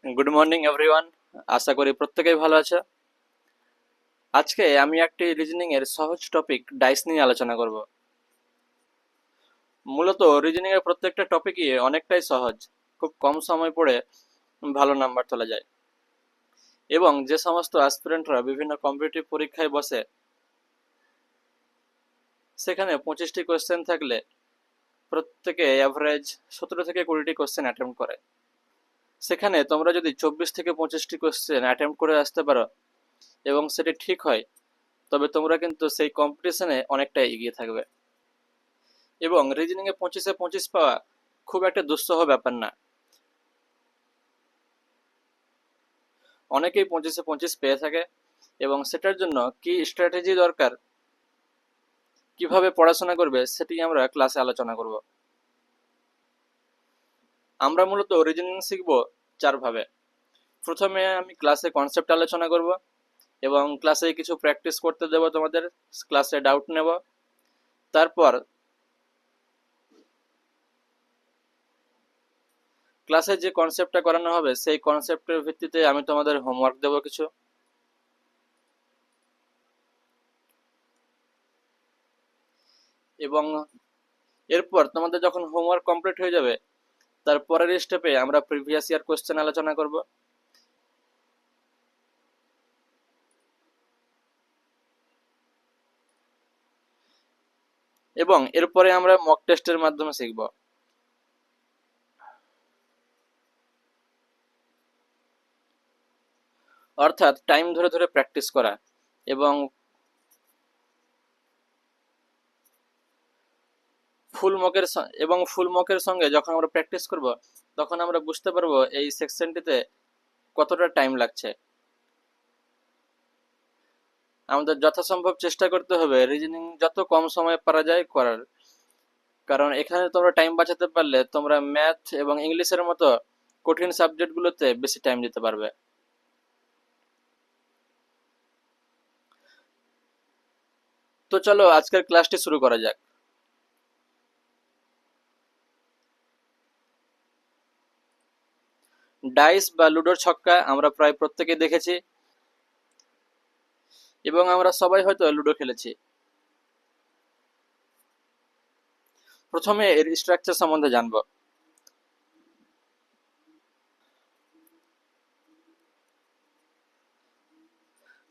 Good morning everyone. আশা করি প্রত্যেকেই ভালো আছে। আজকে আমি একটি রিজনিং এর সহজ টপিক ডাইস নিয়ে আলোচনা করব। মূলত রিজনিং এর প্রত্যেকটা টপিকই অনেকটাই সহজ, খুব কম সময় পড়ে ভালো নাম্বার তোলা যায়। এবং যে সমস্ত অ্যাসপিরেন্টরা বিভিন্ন কম্পিটিটিভ পরীক্ষায় বসে, সেখানে 25টি কোশ্চেন থাকলে প্রত্যেকে অ্যাভারেজ 17 থেকে 20টি কোশ্চেন অ্যাটেম্প করে। সেখানে তোমরা যদি 24 থেকে 25টি কোশ্চেন অ্যাটেম্প করে আসতে পারো এবং সেটি ঠিক হয়, তবে তোমরা কিন্তু সেই কম্পিটিশনে অনেকটা এগিয়ে থাকবে। এবং রিজনিংয়ে 25-এ 25 পাওয়া খুব একটা দুঃসহ ব্যাপার না। অনেকেই 25-এ 25 পেয়ে থাকে, এবং সেটার জন্য কি স্ট্র্যাটেজি দরকার, কিভাবে পড়াশোনা করবে, সেটি আমরা ক্লাসে আলোচনা করব। আমরা মূলত রিজনিং শিখব চারভাবে। প্রথমে আমি ক্লাসে কনসেপ্ট আলোচনা করব, এবং ক্লাসে কিছু প্র্যাকটিস করতে দেব তোমাদের, ক্লাসে ডাউট নেব। তারপর ক্লাসে যে কনসেপ্টটা করানো হবে সেই কনসেপ্টের ভিত্তিতে আমি তোমাদের হোমওয়ার্ক দেব কিছু। এবং এরপর তোমাদের যখন হোমওয়ার্ক কমপ্লিট হয়ে যাবে, তার পরের স্টেপে আমরা প্রিভিয়াস ইয়ার কোশ্চেন আলোচনা করব। এবং এরপরে আমরা মক টেস্টের মাধ্যমে শিখব। অর্থাৎ টাইম ধরে ধরে প্র্যাকটিস করা। এবং ফুল মকের সঙ্গে যখন আমরা প্র্যাকটিস করব, তখন আমরা বুঝতে পারবো এই সেকশনটিতে কতটা টাইম লাগছে। আমাদের যথাসম্ভব চেষ্টা করতে হবে রিজনিং যত কম সময়ে পারা যায় করার, কারণ এখানে তোমরা টাইম বাঁচাতে পারলে তোমরা ম্যাথ এবং ইংলিশের মতো কঠিন সাবজেক্টগুলোতে বেশি টাইম দিতে পারবে। তো চলো আজকের ক্লাসটি শুরু করা যাক। ডাইস বা লুডোর ছক্কা আমরা প্রায় প্রত্যেকেই দেখেছি, এবং আমরা সবাই হয়তো লুডো খেলেছি। প্রথমে এর স্ট্রাকচার সম্বন্ধে জানব।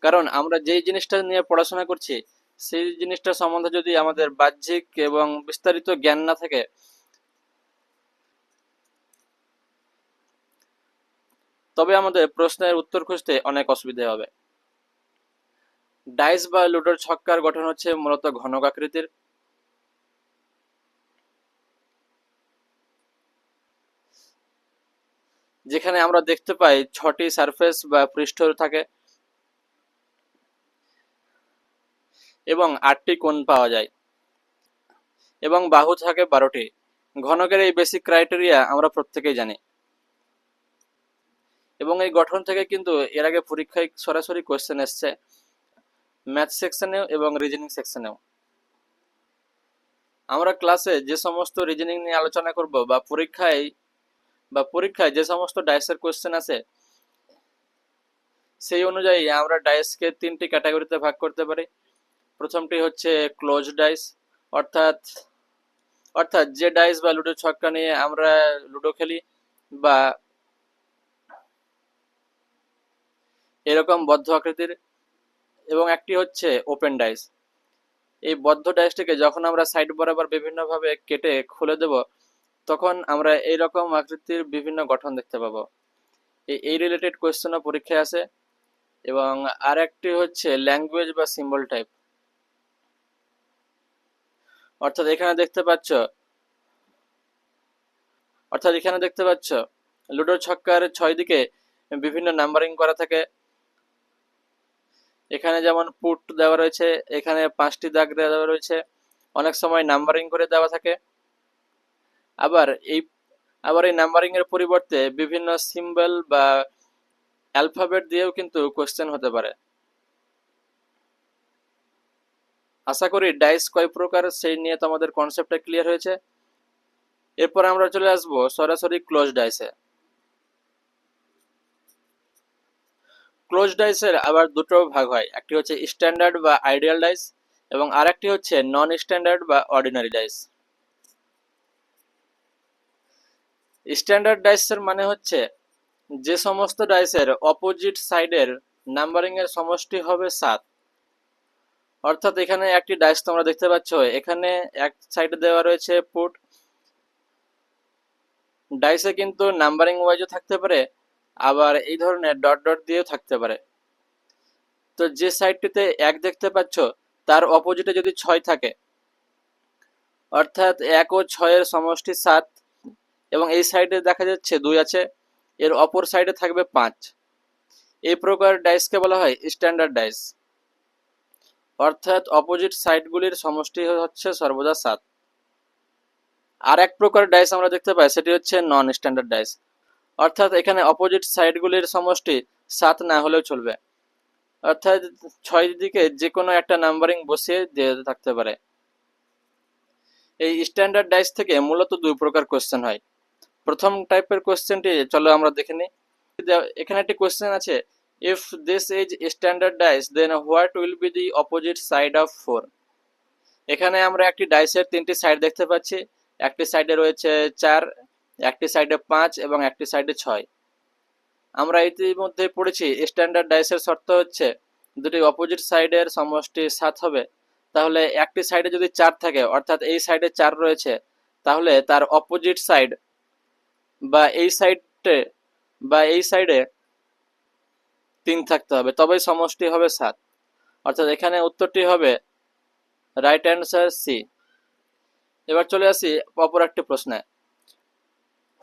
কারণ আমরা যেই জিনিসটা নিয়ে পড়াশোনা করছি, সেই জিনিসটা সম্বন্ধে যদি আমাদের বাহ্যিক এবং বিস্তারিত জ্ঞান না থাকে, তবে আমাদের প্রশ্নের উত্তর খুঁজতে অনেক অসুবিধা হবে। ডাইস বা লুডোর ছক্কার গঠন হচ্ছে মূলত ঘনক আকৃতির। যেখানে আমরা দেখতে পাই 6টি সারফেস বা পৃষ্ঠ থাকে, এবং 8টি কোণ পাওয়া যায়, এবং বাহু থাকে 12টি। ঘনকের এই বেসিক ক্রাইটেরিয়া আমরা প্রত্যেকেই জানি। এবং এই গঠন থেকে কিন্তু এর আগে পরীক্ষায় সরাসরি কোশ্চেন এসছে, ম্যাথ সেকশনেও এবং রিজনিং সেকশনেও। আমরা ক্লাসে যে সমস্ত রিজনিং নিয়ে আলোচনা করব, বা পরীক্ষায় যে সমস্ত ডাইসের কোশ্চেন আছে, সেই অনুযায়ী আমরা ডাইসকে 3টি ক্যাটাগরিতে ভাগ করতে পারি। প্রথমটি হচ্ছে ক্লোজ ডাইস, অর্থাৎ অর্থাৎ যে ডাইস বা লুডো ছক্কা নিয়ে আমরা লুডো খেলি, বা এরকম বদ্ধ আকৃতির। এবং একটি হচ্ছে ওপেন ডাইস। এই বদ্ধ ডাইসটিকে যখন আমরা সাইড বরাবর বিভিন্নভাবে কেটে খুলে দেব, তখন আমরা এইরকম আকৃতির বিভিন্ন গঠন দেখতে পাবো। এই রিলেটেড কোয়েশ্চেনও পরীক্ষায় আসে। এবং আর একটি হচ্ছে ল্যাঙ্গুয়েজ বা সিম্বল টাইপ। অর্থাৎ এখানে দেখতে পাচ্ছ অর্থাৎ এখানে দেখতে পাচ্ছ লুডো ছক্কার 6 দিকে বিভিন্ন নাম্বারিং করা থাকে। এখানে যেমন পুট দেওয়া রয়েছে, এখানে 5টি দাগ দেওয়া রয়েছে, অনেক সময় নাম্বারিং করে দেওয়া থাকে। আবার এই আবার এই নাম্বারিং এর পরিবর্তে বিভিন্ন সিম্বল বা অ্যালফাবেট দিয়েও কিন্তু কোশ্চেন হতে পারে। আশা করি ডাইস কয় প্রকার সেই নিয়ে তোমাদের কনসেপ্টটা ক্লিয়ার হয়েছে। এরপর আমরা চলে আসবো সরাসরি ক্লোজ ডাইসে। ক্লোজ ডাইসের আবার দুটো ভাগ হয়, একটি হচ্ছে স্ট্যান্ডার্ড বা আইডিয়াল ডাইস এবং আরেকটি হচ্ছে নন স্ট্যান্ডার্ড বা অর্ডিনারি ডাইস। স্ট্যান্ডার্ড ডাইসের মানে হচ্ছে যে সমস্ত ডাইসের অপোজিট সাইডের নাম্বারিং এর সমষ্টি হবে 7। অর্থাৎ এখানে একটি ডাইস তোমরা দেখতে পাচ্ছ, এখানে এক সাইডে দেওয়া রয়েছে পুট। ডাইসে কিন্তু নাম্বারিং ওয়াইজও থাকতে পারে, আবার এই ধরনের ডট ডট দিয়েও থাকতে পারে। তো যে সাইডটিতে 1 দেখতে পাচ্ছ তার অপোজিটে যদি 6 থাকে, অর্থাৎ 1 ও 6 এর সমষ্টি 7, এবং এই সাইডে দেখা যাচ্ছে 2 আছে, এর অপর সাইডে থাকবে 5। এই প্রকার ডাইসকে বলা হয় স্ট্যান্ডার্ড ডাইস, অর্থাৎ অপোজিট সাইডগুলির সমষ্টি হচ্ছে সর্বদা 7। আর এক প্রকার ডাইস আমরা দেখতে পাই, সেটি হচ্ছে নন স্ট্যান্ডার্ড ডাইস, অর্থাৎ এখানে অপোজিট সাইডগুলির সমষ্টি 7 না হলেও চলবে, অর্থাৎ 6 দিকে যে কোনো একটা নাম্বারিং বসিয়ে দিয়ে থাকতে পারে। এই স্ট্যান্ডার্ড ডাইস থেকে মূলত দুই প্রকার কোশ্চেন হয়। প্রথম টাইপের কোশ্চেনটি চলো আমরা দেখে নিই। এখানে একটি কোশ্চেন আছে, if this is standard dice then what will be the opposite side of 4। এখানে আমরা একটি ডাইসের 3টি সাইড দেখতে পাচ্ছি, একটি সাইডে রয়েছে 4, একটি সাইডে 5 এবং একটি সাইডে 6। আমরা ইতিমধ্যে পড়েছি স্ট্যান্ডার্ড ডাইসের শর্ত হচ্ছে দুটি অপোজিট সাইডের সমষ্টি 7 হবে। তাহলে একটি সাইডে যদি 4 থাকে, অর্থাৎ এই সাইডে 4 রয়েছে, তাহলে তার অপোজিট সাইড বা এই সাইডে 3 থাকতে হবে, তবেই সমষ্টি হবে 7। অর্থাৎ এখানে উত্তরটি হবে রাইট অ্যান্সার সি। এবার চলে আসি অপর একটি প্রশ্নে,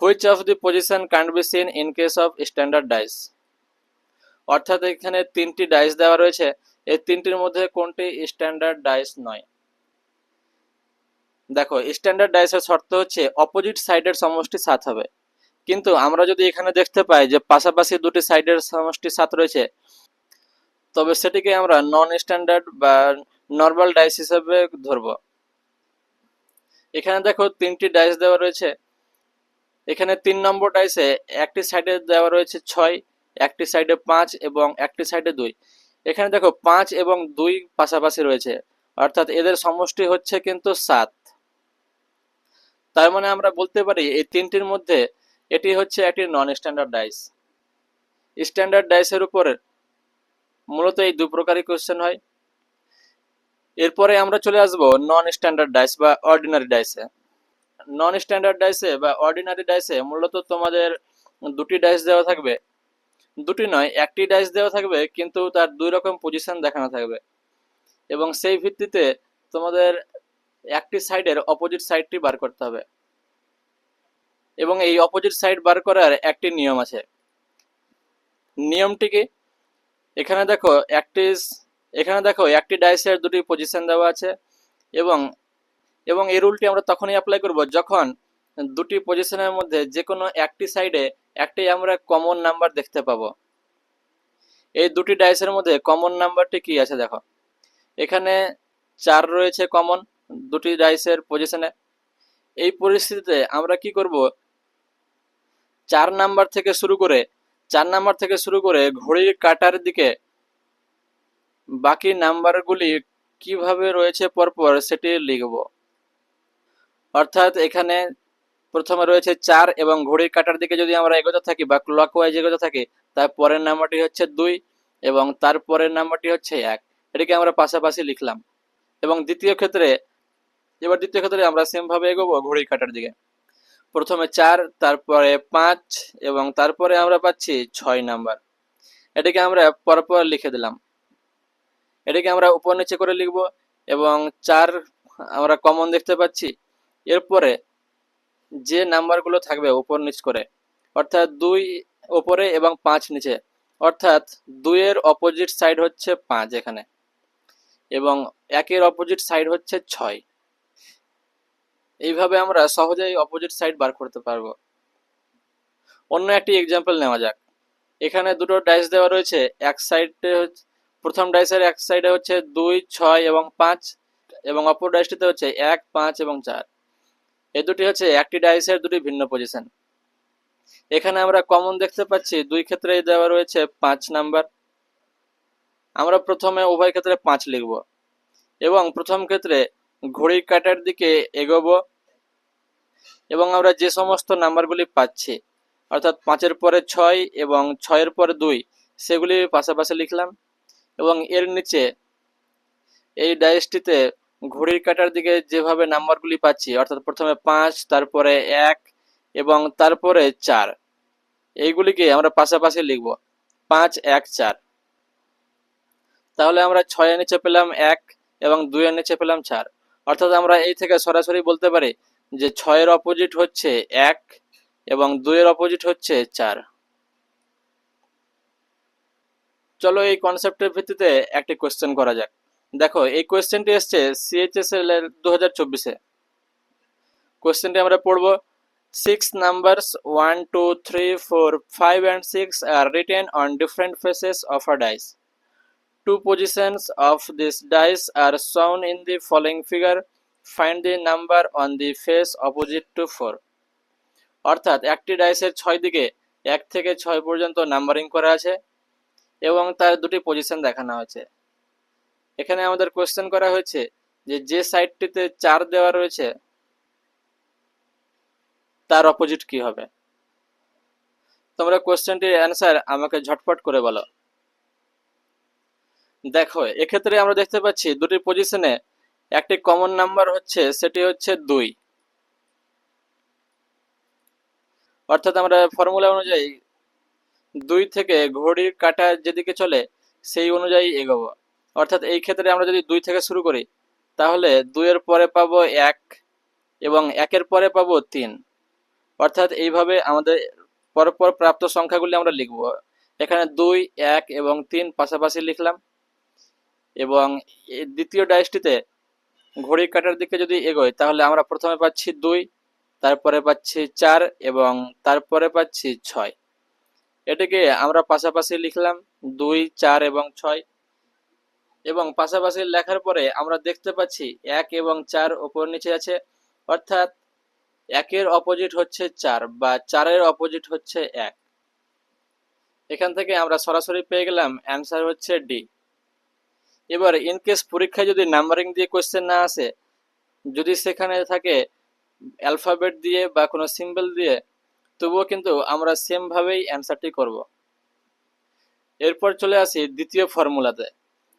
which of the position can be seen in case of standard dice. অর্থাৎ এখানে 3টি ডাইস দেওয়া রয়েছে, এই 3টির মধ্যে কোনটি স্ট্যান্ডার্ড ডাইস নয়। দেখো, স্ট্যান্ডার্ড ডাইসের শর্ত হচ্ছে অপোজিট সাইডের সমষ্টি 7 হবে, কিন্তু আমরা যদি এখানে দেখতে পাই যে পাশাপাশি দুটি সাইডের সমষ্টি 7 রয়েছে, তবে সেটিকে আমরা নন স্ট্যান্ডার্ড বা নর্মাল ডাইস হিসেবে ধরব। এখানে দেখো 3টি ডাইস দেওয়া রয়েছে, এখানে 3 নম্বর ডাইসে একটি সাইডে দেওয়া রয়েছে 6, একটি সাইডে 5 এবং একটি সাইডে 2। এখানে দেখো 5 এবং 2 পাশাপাশি রয়েছে, অর্থাৎ এদের সমষ্টি হচ্ছে কিন্তু 7। তার মানে আমরা বলতে পারি এই 3টির মধ্যে এটি হচ্ছে একটি নন স্ট্যান্ডার্ড ডাইস। স্ট্যান্ডার্ড ডাইসের উপর মূলত এই দু প্রকারই কোশ্চেন হয়। এরপরে আমরা চলে আসব নন স্ট্যান্ডার্ড ডাইস বা অর্ডিনারি ডাইসে। নন স্ট্যান্ডার্ড ডাইসে বা অর্ডিনারি ডাইসে মূলত তোমাদের দুটি ডাইস দেওয়া থাকবে, দুটি নয়, একটি ডাইস দেওয়া থাকবে, কিন্তু তার 2 রকম পজিশন দেখানো থাকবে, এবং সেই ভিত্তিতে তোমাদের একটি সাইডের অপোজিট সাইডটি বার করতে হবে। এবং এই অপোজিট সাইড বার করার একটি নিয়ম আছে। নিয়মটি কি? এখানে দেখো একটি ডাইসের দুটি পজিশন দেওয়া আছে, এবং এবং এই রুলটি আমরা তখনই অ্যাপ্লাই করব যখন দুটি পজিশনের মধ্যে যে কোনো একটি সাইডে একটি আমরা কমন নাম্বার দেখতে পাবো। এই দুটি ডাইসের মধ্যে কমন নাম্বারটি কি আছে দেখো, এখানে 4 রয়েছে কমন দুটি ডাইসের পজিশনে। এই পরিস্থিতিতে আমরা কি করব, 4 নাম্বার থেকে শুরু করে ঘড়ির কাঁটার দিকে বাকি নাম্বারগুলি কিভাবে রয়েছে পরপর সেটি লিখব। অর্থাৎ এখানে প্রথমে রয়েছে 4 এবং ঘড়ির কাঁটার দিকে যদি আমরা এগোতে থাকি বা ক্লকওয়াইজ এগোতে থাকি, তার পরের নাম্বারটি হচ্ছে 2 এবং তার পরের নাম্বারটি হচ্ছে 1। এটিকে আমরা পাশাপাশি লিখলাম। এবং দ্বিতীয় ক্ষেত্রে আমরা সেম ভাবে এগোবো ঘড়ির কাঁটার দিকে। প্রথমে 4, তারপরে 5 এবং তারপরে আমরা পাচ্ছি 6 নাম্বার। এটিকে আমরা পরপর লিখে দিলাম। এটিকে আমরা উপর নিচে করে লিখব, এবং 4 আমরা কমন দেখতে পাচ্ছি। এরপরে যে নাম্বারগুলো থাকবে উপর নিচ করে, অর্থাৎ 2 উপরে এবং 5 নিচে, অর্থাৎ 2 এর অপোজিট সাইড হচ্ছে 5 এখানে, এবং 1 এর অপোজিট সাইড হচ্ছে 6। এইভাবে আমরা সহজেই অপোজিট সাইড বার করতে পারবো। অন্য একটি এক্সাম্পল নেওয়া যাক। এখানে দুটো ডাইস দেওয়া রয়েছে, এক সাইডে প্রথম ডাইসের এক সাইডে হচ্ছে 2, 6 এবং 5, এবং অপর ডাইসটিতে হচ্ছে 1, 5 এবং 4। এই দুটি হচ্ছে একটি ডাইসের দুটি ভিন্ন পজিশন। এখানে আমরা কমন দেখতে পাচ্ছি 2 ক্ষেত্রেই দেওয়া রয়েছে 5 নাম্বার, আমরা প্রথমে উভয় ক্ষেত্রে 5 লিখব এবং প্রথম ক্ষেত্রে ঘড়ির কাঁটার দিকে এগোবো এবং আমরা যে সমস্ত নাম্বারগুলি পাচ্ছি অর্থাৎ 5-এর পরে 6 এবং 6-এর পরে 2 সেগুলি পাশাপাশি লিখলাম এবং এর নিচে এই ডাইসটিতে ঘড়ির কাঁটার দিকে যেভাবে নাম্বারগুলি পাচ্ছি অর্থাৎ প্রথমে 5, তারপরে 1 এবং তারপরে 4, এইগুলিকে আমরা পাশাপাশি লিখব 5, 1, 4। তাহলে আমরা 6-এর নিচে পেলাম 1 এবং 2-এর নিচে পেলাম 4, অর্থাৎ আমরা এই থেকে সরাসরি বলতে পারি যে 6-এর অপোজিট হচ্ছে 1 এবং 2-এর অপোজিট হচ্ছে 4। চলো এই কনসেপ্টের ভিত্তিতে একটি কোশ্চেন করা যাক। দেখো এই কোশ্চেনটি এসছে CHSL এর 2024-এ। কোশ্চেনটি আমরা পড়ব। 6 numbers 1, 2, 3, 4, 5 and 6 are written on different faces of a dice. Two positions of this dice are shown in the following figure. Find the number on the face opposite to 4. অর্থাৎ একটি ডাইসের 6 দিকে 1 থেকে 6 পর্যন্ত নাম্বারিং করা আছে এবং তার দুটি পজিশন দেখানো হয়েছে। এখানে আমাদের কোশ্চেন করা হয়েছে যে সাইডটিতে 4 দেওয়া রয়েছে তার অপোজিট কি হবে। তোমরা কোশ্চেনটির অ্যান্সার আমাকে ঝটপট করে বলো। দেখো এক্ষেত্রে আমরা দেখতে পাচ্ছি দুটি পজিশনে একটি কমন নাম্বার হচ্ছে, সেটি হচ্ছে 2। অর্থাৎ আমরা ফর্মুলা অনুযায়ী 2 থেকে ঘড়ির কাঁটা যেদিকে চলে সেই অনুযায়ী এগোবো। অর্থাৎ এই ক্ষেত্রে আমরা যদি 2 থেকে শুরু করি তাহলে 2-এর পরে পাবো 1 এবং 1-এর পরে পাবো 3। অর্থাৎ এইভাবে আমাদের পরপর প্রাপ্ত সংখ্যাগুলি আমরা লিখব। এখানে 2, 1 এবং 3 পাশাপাশি লিখলাম এবং দ্বিতীয় ডাইসটিতে ঘড়ির কাঁটার দিকে যদি এগোই তাহলে আমরা প্রথমে পাচ্ছি 2, তারপরে পাচ্ছি 4 এবং তারপরে পাচ্ছি 6। এটিকে আমরা পাশাপাশি লিখলাম 2, 4 এবং 6 এবং পাশাপাশি লেখার পরে আমরা দেখতে পাচ্ছি 1 এবং 4 উপর নিচে আছে, অর্থাৎ 1-এর অপোজিট হচ্ছে 4 বা 4-এর অপোজিট হচ্ছে 1। এখান থেকে আমরা সরাসরি পেয়ে গেলাম অ্যান্সার হচ্ছে ডি। এবার ইনকেস পরীক্ষায় যদি নাম্বারিং দিয়ে কোশ্চেন না আসে, যদি সেখানে থাকে অ্যালফাবেট দিয়ে বা কোনো সিম্বল দিয়ে, তবুও কিন্তু আমরা সেম ভাবেই অ্যান্সারটি করব। এরপর চলে আসি দ্বিতীয় ফর্মুলাতে।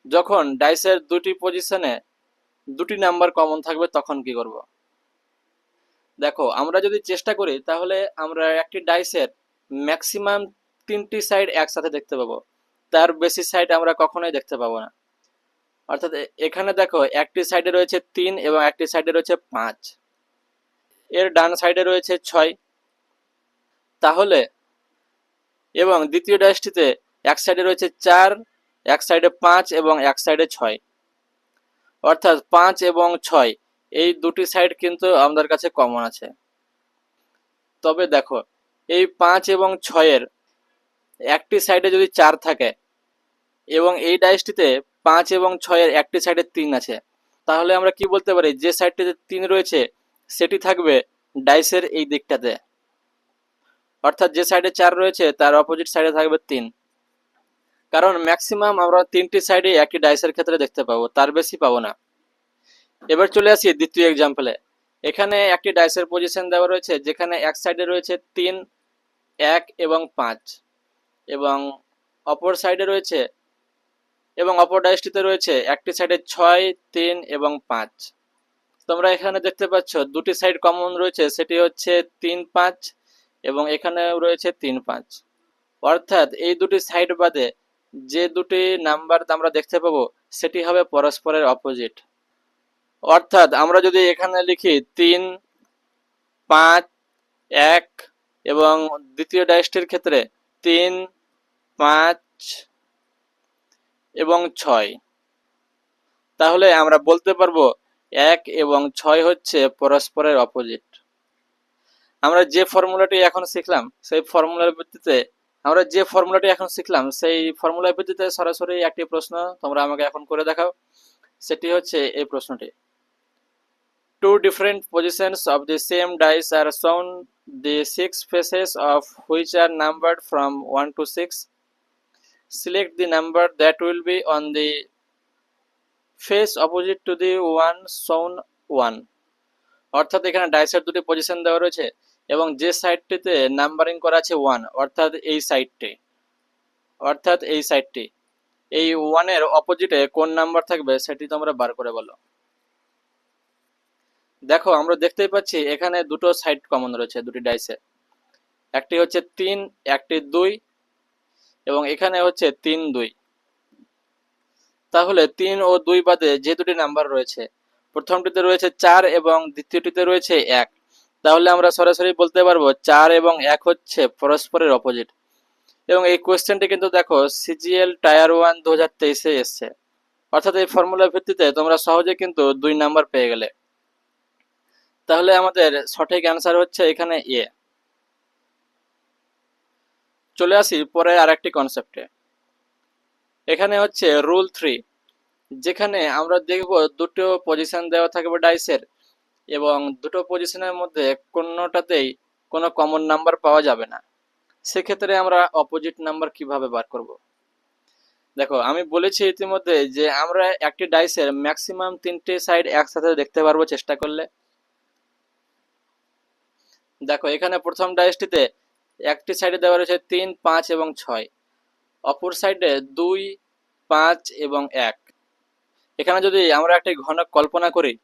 যখন ডাইসের দুটি পজিশনে দুটি নাম্বার কমন থাকবে তখন কি করব। দেখো আমরা যদি চেষ্টা করি তাহলে আমরা একটি ডাইসের ম্যাক্সিমাম 3টি সাইড একসাথে দেখতে পাবো, তার বেশি সাইড আমরা কখনোই দেখতে পাবো না। অর্থাৎ এখানে দেখো একটি সাইডে রয়েছে 3 এবং একটি সাইডে রয়েছে 5, এর ডান সাইডে রয়েছে 6। তাহলে এবং দ্বিতীয় ডাইসটিতে এক সাইডে রয়েছে 4, এক সাইডে 5 এবং এক সাইডে 6, অর্থাৎ 5 এবং 6 এই দুটি সাইড কিন্তু আমাদের কাছে কমন আছে। তবে দেখো এই 5 এবং 6-এর একটি সাইডে যদি 4 থাকে এবং এই ডাইসটিতে 5 এবং 6-এর একটি সাইডে 3 আছে, তাহলে আমরা কি বলতে পারি যে সাইডটিতে 3 রয়েছে সেটি থাকবে ডাইসের এই দিকটাতে, অর্থাৎ যে সাইডে 4 রয়েছে তার অপোজিট সাইডে থাকবে 3। কারণ ম্যাক্সিমাম আমরা 3টি সাইডে একই ডাইসের ক্ষেত্রে দেখতে পাবো, তার বেশি পাবো না। এবার চলে আসি দ্বিতীয় এক্সাম্পলে। এখানে একটি ডাইসের পজিশন দেওয়া রয়েছে যেখানে এক সাইডে রয়েছে 3, 1 এবং 5 এবং অপর সাইডে রয়েছে এবং অপর ডাইসটিতে রয়েছে একটি সাইডে 6, 3 এবং 5। তোমরা এখানে দেখতে পাচ্ছ দুটি সাইড কমন রয়েছে, সেটি হচ্ছে 3, 5 এবং এখানে রয়েছে 3, 5। অর্থাৎ এই দুটি সাইড বাদে যে দুটি নাম্বার আমরা দেখতে পাবো সেটি হবে পরস্পরের অপোজিট। অর্থাৎ আমরা যদি এখানে লিখি 3, 5, 1 এবং দ্বিতীয় ডাইসটির ক্ষেত্রে 3, 5 এবং 6, তাহলে আমরা বলতে পারবো 1 এবং 6 হচ্ছে পরস্পরের অপোজিট। আমরা যে ফর্মুলাটি এখন শিখলাম সেই ফর্মুলার ভিত্তিতে সরাসরি একটি প্রশ্ন তোমরা আমাকে এখন করে দেখাও। সেটি হচ্ছে এই প্রশ্নটি। Two different positions of the same dice are shown, the 6 faces of which are numbered from 1 to 6. Select the number that will be on the face opposite to the one shown 1. অর্থাৎ এখানে ডাইসের দুটি position দেওয়া রয়েছে এবং যে সাইডটিতে numbering করা আছে 1, অর্থাৎ এই সাইডটি এই 1 এর অপোজিটে কোন নাম্বার থাকবে সেটি তোমরা বার করে বলো। দেখো আমরা দেখতেই পাচ্ছি এখানে দুটো সাইড কমন রয়েছে দুটি ডাইসে, একটি হচ্ছে 3, একটি 2 এবং এখানে হচ্ছে 3 2। তাহলে 3 ও 2 বাদে যে দুটি নাম্বার রয়েছে, প্রথমটিতে রয়েছে 4 এবং দ্বিতীয়টিতে রয়েছে 1, তাহলে আমরা সরাসরি বলতে পারবো 4 এবং 1 হচ্ছে পরস্পরের অপোজিট। এবং এই কোয়েশ্চেনটি কিন্তু দেখো সিজিএল টায়ার 1 2023-এ এসছে, অর্থাৎ এই ফর্মুলার ভিত্তিতে তোমরা সহজে কিন্তু 2 নাম্বার পেয়ে গেলে। তাহলে আমাদের সঠিক অ্যান্সার হচ্ছে এখানে এ। চলে আসি পরে আরেকটি কনসেপ্টে। এখানে হচ্ছে রুল 3, যেখানে আমরা দেখব দুটো পজিশন দেওয়া থাকবে ডাইসের এবং দুটো পজিশনের মধ্যে কোনোটাতেই কোনো কমন নাম্বার পাওয়া যাবে না। সেক্ষেত্রে আমরা অপোজিট নাম্বার কিভাবে বার করব। দেখো আমি বলেছি ইতিমধ্যে যে আমরা একটি ডাইসের ম্যাক্সিমাম 3টে সাইড একসাথে দেখতে পারবো চেষ্টা করলে। দেখো এখানে প্রথম ডাইসটিতে একটি সাইডে দেওয়া রয়েছে 3, 5 এবং 6, অপর সাইডে 2, 5 এবং 1। এখানে যদি আমরা একটি ঘনক কল্পনা করি,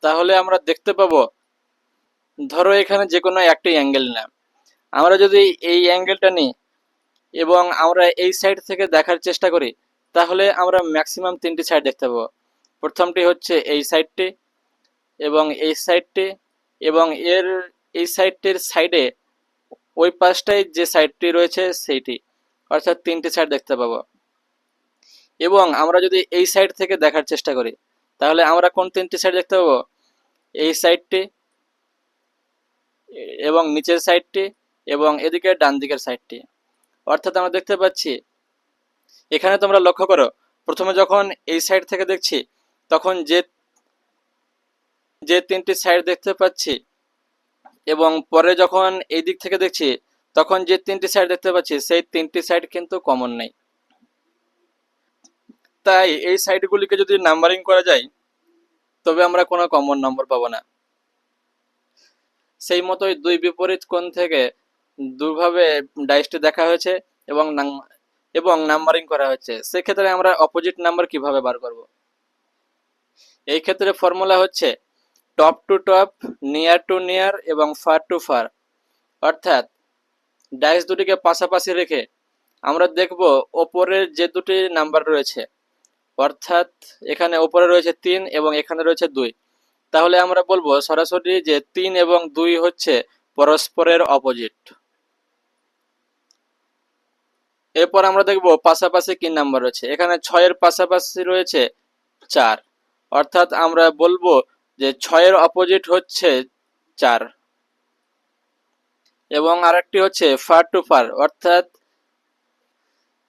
তাহলে আমরা দেখতে পাবো, ধরো এখানে যে কোনো একটি অ্যাঙ্গেল না, আমরা যদি এই অ্যাঙ্গেলটা নিই এবং আমরা এই সাইড থেকে দেখার চেষ্টা করি, তাহলে আমরা ম্যাক্সিমাম 3টি সাইড দেখতে পাবো। প্রথমটি হচ্ছে এই সাইডটি এবং এই সাইডটি এবং এর এই সাইডটির সাইডে ওই পাশটায় যে সাইডটি রয়েছে সেইটি, অর্থাৎ 3টি সাইড দেখতে পাবো। এবং আমরা যদি এই সাইড থেকে দেখার চেষ্টা করি, তাহলে আমরা কোন 3টি সাইড দেখতে পাবো? এই সাইডটি এবং নিচের সাইডটি এবং এদিকে ডান দিকের সাইডটি। অর্থাৎ আমরা দেখতে পাচ্ছি, এখানে তোমরা লক্ষ্য করো, প্রথমে যখন এই সাইড থেকে দেখছি তখন যে 3টি সাইড দেখতে পাচ্ছি এবং পরে যখন এই দিক থেকে দেখছি তখন যে 3টি সাইড দেখতে পাচ্ছি সেই 3টি সাইড কিন্তু কমন নেই। তাই এই সাইডগুলিকে যদি নাম্বারিং করা যায় তবে আমরা কোনো কমন নম্বর পাবো না। সেই মতোই দুই বিপরীত কোণ থেকে দুভাবে ডাইসটি দেখা হয়েছে এবং নাম্বারিং করা হয়েছে। সেক্ষেত্রে আমরা অপোজিট নাম্বার কিভাবে বার করব? এই ক্ষেত্রে ফর্মুলা হচ্ছে top to top, near to near এবং ফার টু ফার। অর্থাৎ ডাইস দুটিকে পাশাপাশি রেখে আমরা দেখব ওপরের যে দুটি নাম্বার রয়েছে, অর্থাৎ এখানে ওপরে রয়েছে 3 এবং এখানে রয়েছে 2, তাহলে আমরা বলবো সরাসরি যে 3 এবং 2 হচ্ছে পরস্পরের অপোজিট। এরপর আমরা দেখব পাশাপাশি কি নাম্বার রয়েছে। এখানে 6 এর পাশাপাশি রয়েছে 4, অর্থাৎ আমরা বলবো যে 6 এর অপোজিট হচ্ছে 4। এবং আরেকটি হচ্ছে ফার টু ফার, অর্থাৎ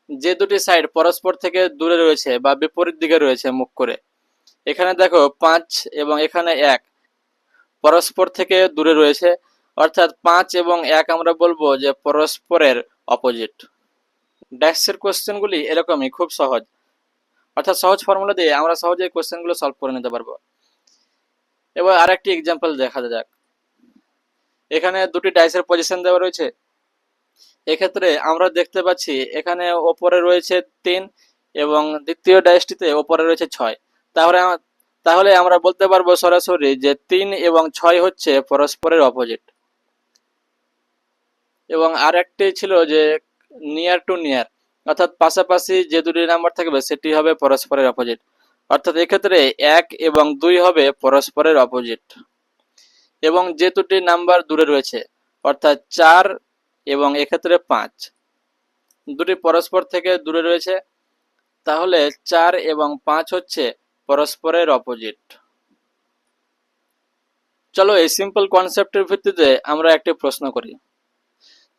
যে দুটি সাইড পরস্পর থেকে দূরে রয়েছে বা বিপরীত দিকে রয়েছে মুখ করে। এখানে দেখো 5 এবং এখানে 1 পরস্পর থেকে দূরে রয়েছে, অর্থাৎ 5 এবং 1 আমরা বলবো যে পরস্পরের অপোজিট। ড্যাশের কোশ্চেনগুলি এরকমই, খুব সহজ, অর্থাৎ সহজ ফর্মুলা দিয়ে আমরা সহজেই কোশ্চেনগুলো সলভ করে নিতে পারবো। এবার আরেকটি এক্সাম্পল দেখা যাক। এখানে দুটি ডাইসের পজিশন দেওয়া রয়েছে। এক্ষেত্রে আমরা দেখতে পাচ্ছি এখানে ওপরে রয়েছে 3 এবং দ্বিতীয় ডাইসটিতে ওপরে রয়েছে 6। তাহলে আমরা বলতে পারবো সরাসরি যে 3 এবং 6 হচ্ছে পরস্পরের অপোজিট। এবং আরেকটি ছিল যে নিয়ার টু নিয়ার, অর্থাৎ পাশাপাশি যে দুটি নাম্বার থাকবে সেটি হবে পরস্পরের অপোজিট। অর্থাৎ এক্ষেত্রে 1 এবং 2 হবে পরস্পরের অপোজিট। এবং যে দুটি নাম্বার দূরে রয়েছে, অর্থাৎ 4 এবং এক্ষেত্রে 5, দুটি পরস্পর থেকে দূরে রয়েছে, তাহলে 4 এবং 5 হচ্ছে পরস্পরের অপোজিট। চলো এই সিম্পল কনসেপ্টের ভিত্তিতে আমরা একটি প্রশ্ন করি।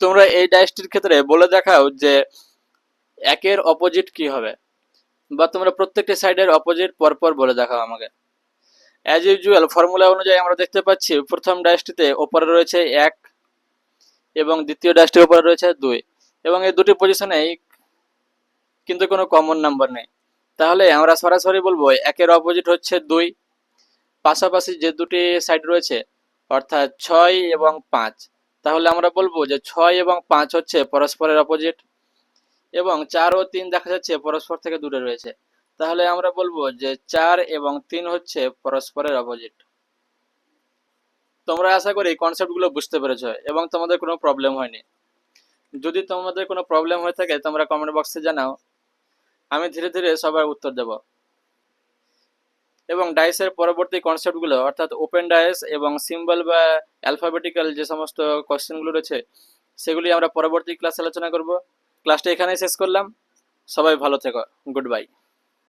তোমরা এই ডাইসটির ক্ষেত্রে বলে দেখাও যে একের অপোজিট কি হবে, বা তোমরা প্রত্যেকটি সাইডের অপোজিট পরপর বলে দেখাও আমাকে। অ্যাজ ইউজুয়াল ফর্মুলা অনুযায়ী আমরা দেখতে পাচ্ছি প্রথম ডাইসটিতে ওপরে রয়েছে 1 এবং দ্বিতীয় ডাইসটির উপরে রয়েছে 2, এবং এই দুটি পজিশনেই কিন্তু কোনো কমন নাম্বার নেই। তাহলে আমরা সরাসরি বলবো একের অপোজিট হচ্ছে 2। পাশাপাশি যে দুটি সাইড রয়েছে অর্থাৎ 6 এবং 5, তাহলে আমরা বলবো যে 6 এবং 5 হচ্ছে পরস্পরের অপোজিট, এবং 4 ও 3 দেখা যাচ্ছে পরস্পর থেকে দূরে রয়েছে, তাহলে আমরা বলবো যে 4 এবং 3 হচ্ছে পরস্পরের অপোজিট। তোমরা আশা করি কনসেপ্টগুলো বুঝতে পেরেছো এবং তোমাদের কোনো প্রবলেম হয়নি। যদি তোমাদের কোনো প্রবলেম হয়ে থাকে তোমরা কমেন্ট বক্সে জানাও, আমি ধীরে ধীরে সবার উত্তর দেব। এবং ডাইসের পরবর্তী কনসেপ্টগুলো অর্থাৎ ওপেন ডাইস এবং সিম্বল বা অ্যালফাবেটিক্যাল যে সমস্ত কোশ্চেনগুলো রয়েছে সেগুলি আমরা পরবর্তী ক্লাসে আলোচনা করব। ক্লাসটা এখানেই শেষ করলাম। সবাই ভালো থেকো। Good bye.